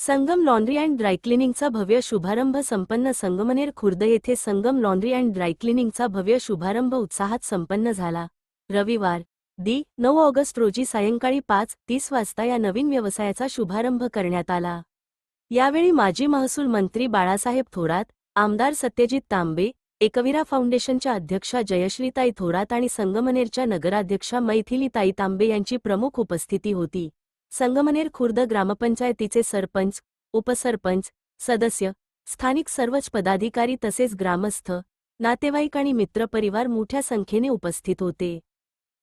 Sangam laundry and ड्रायक्लिनिंगचा भव्य शुभारंभ संपन्न. संगमनेर खुर्द येथे संगम लॉन्ड्री अँड ड्रायक्लिनिंगचा भव्य शुभारंभ उत्साहात संपन्न झाला. रविवार दि. 9 ऑगस्ट रोजी सायंकाळी 5:30 वाजता या नवीन व्यवसायाचा शुभारंभ करण्यात आला. यावेळी माजी महसूल मंत्री बाळासाहेब थोरात, आमदार सत्यजित तांबे, एकवीरा फाउंडेशनच्या अध्यक्षा जयश्रीताई थोरात आणि संगमनेरच्या नगराध्यक्षा मैथिलीताई तांबे यांची प्रमुख उपस्थिती होती. संगमनेर खुर्द ग्रामपंचायतीचे सरपंच, उपसरपंच, सदस्य, स्थानिक सर्वच पदाधिकारी तसेच ग्रामस्थ, नातेवाईक आणि मित्रपरिवार मोठ्या संख्येने उपस्थित होते.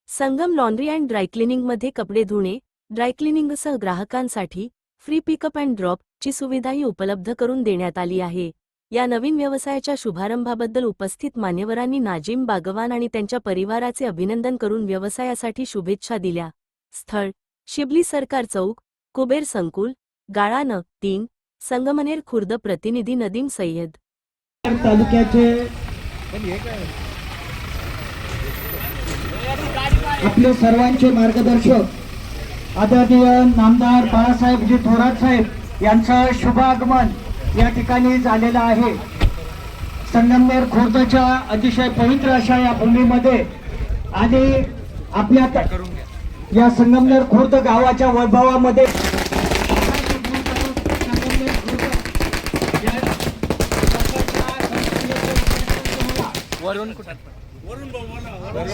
संगम लॉन्ड्री अँड ड्रायक्लिनिंगमध्ये कपडे धुणे, ड्रायक्लिनिंगसह ग्राहकांसाठी फ्री पिकअप अँड ड्रॉप ची सुविधाही उपलब्ध करून देण्यात आली आहे. या नवीन व्यवसायाच्या शुभारंभाबद्दल उपस्थित मान्यवरांनी नाजिम बागवान आणि त्यांच्या परिवाराचे अभिनंदन करून व्यवसायासाठी शुभेच्छा दिल्या. स्थळ शिबली सरकार चौक, कुबेर संकुल, गाळा न. 3, संगमनेर खुर्द. प्रतिनिधी नदीम सय्यद. तालुक्याचे आपले सर्वांचे मार्गदर्शक आदरणीय नामदार बाळासाहेबजी थोरात साहेब यांचं शुभ आगमन या ठिकाणी झालेलं आहे. संगमनेर खुर्दच्या अतिशय पवित्र अशा या भूमीमध्ये आणि आपल्या या संगमनेर खुर्द गावाच्या वैभवामध्ये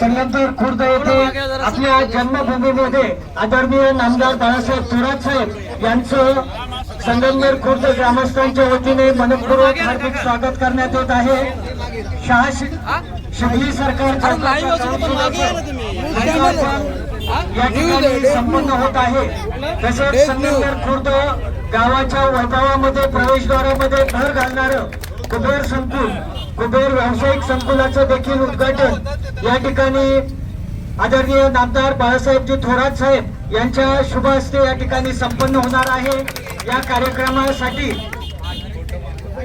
संगमनेर खुर्द येथे आपल्या जन्मभूमीमध्ये आदरणीय नामदार बाळासाहेब थोरात साहेब यांचं संगमनेर खुर्द ग्रामस्थांच्या वतीने मनपूर्वक हार्दिक स्वागत करण्यात येत आहे. शिबली सरकार या ठिकाणी संपन्न होत आहे. तसेच संगमनेर खुर्द गावाच्या वैभवामध्ये प्रवेशद्वारामध्ये भर घालणारं कुबेर संकुल, कुबेर व्यावसायिक संकुलाचं देखील उद्घाटन या ठिकाणी आदरणीय नामदार बाळासाहेबजी थोरात साहेब यांच्या शुभ हस्ते या ठिकाणी संपन्न होणार आहे. या कार्यक्रमासाठी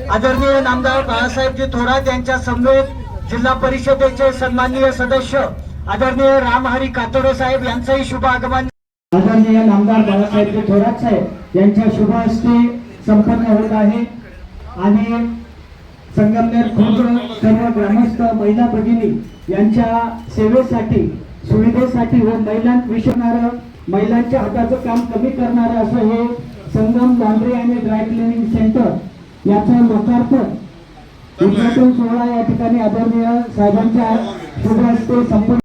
आदरणीय नामदार बाळासाहेबजी थोरात यांच्या समवेत जिल्हा परिषदेचे सन्माननीय सदस्य आदरणीय रामहरी कातोरे साहेब यांचंही शुभ आगमन आदरणीय नामदार बाळासाहेबजी थोरात साहेब यांच्या शुभ हस्ते संपन्न होत आहे. आणि संगमनेर खुर्द सर्व ग्रामस्थ महिला भगिनी यांच्या सेवेसाठी, सुविधेसाठी व महिलांविषयणारं महिलांच्या हाताचं काम कमी करणारं असं हे संगम लॉन्ड्री आणि ड्राय क्लिनिंग सेंटर याचं लोकार्पण उद्घाटन सोहळा या ठिकाणी आदरणीय साहेबांच्या शुभ हस्ते संपन्न.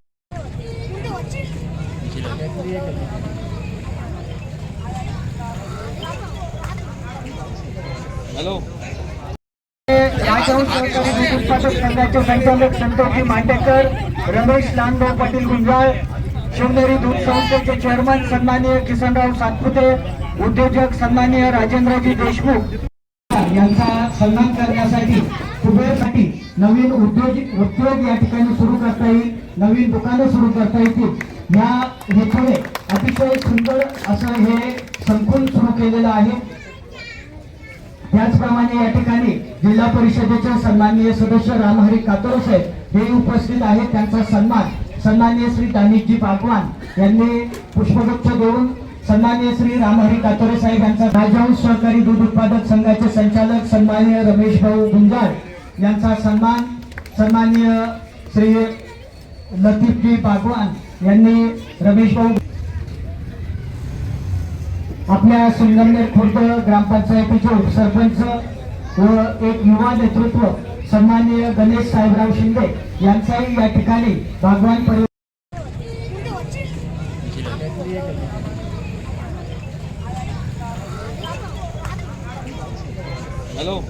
हॅलो. उत्पादक संघाचे संचालक संतोषजी मांडेकर, रमेश लहानभाऊ पाटील गुंजाळ, शिवनेरी दूध संस्थेचे चेअरमन सन्माननीय किसनराव सातपुते, उद्योजक सन्माननीय राजेंद्रजी देशमुख यांचा सन्मान करण्यासाठी कुबेरसाठी नवीन उद्योग या ठिकाणी सुरू करता येईल, नवीन दुकानं सुरू करता येतील या हेतूने अतिशय सुंदर असं हे संकुल सुरू केलेलं आहे. त्याचप्रमाणे या ठिकाणी जिल्हा परिषदेचे सन्माननीय सदस्य रामहरी कातोरे साहेब हे उपस्थित आहेत. त्यांचा सन्मान सन्माननीय श्री दानिशजी बागवान यांनी पुष्पगुच्छ देऊन सन्माननीय श्री रामहरी कातोरे साहेब यांचा राजहंस सहकारी दूध उत्पादक संघाचे संचालक सन्माननीय रमेश भाऊ गुंजाळ यांचा सन्मान सन्माननीय श्री लतीफजी बागवान यांनी रमेश भाऊ आपल्या संगमनेर खुर्द ग्रामपंचायतीचे उपसरपंच व एक युवा नेतृत्व सन्माननीय गणेश साहेबराव शिंदे यांचाही या ठिकाणी बागवान परिवार. हॅलो.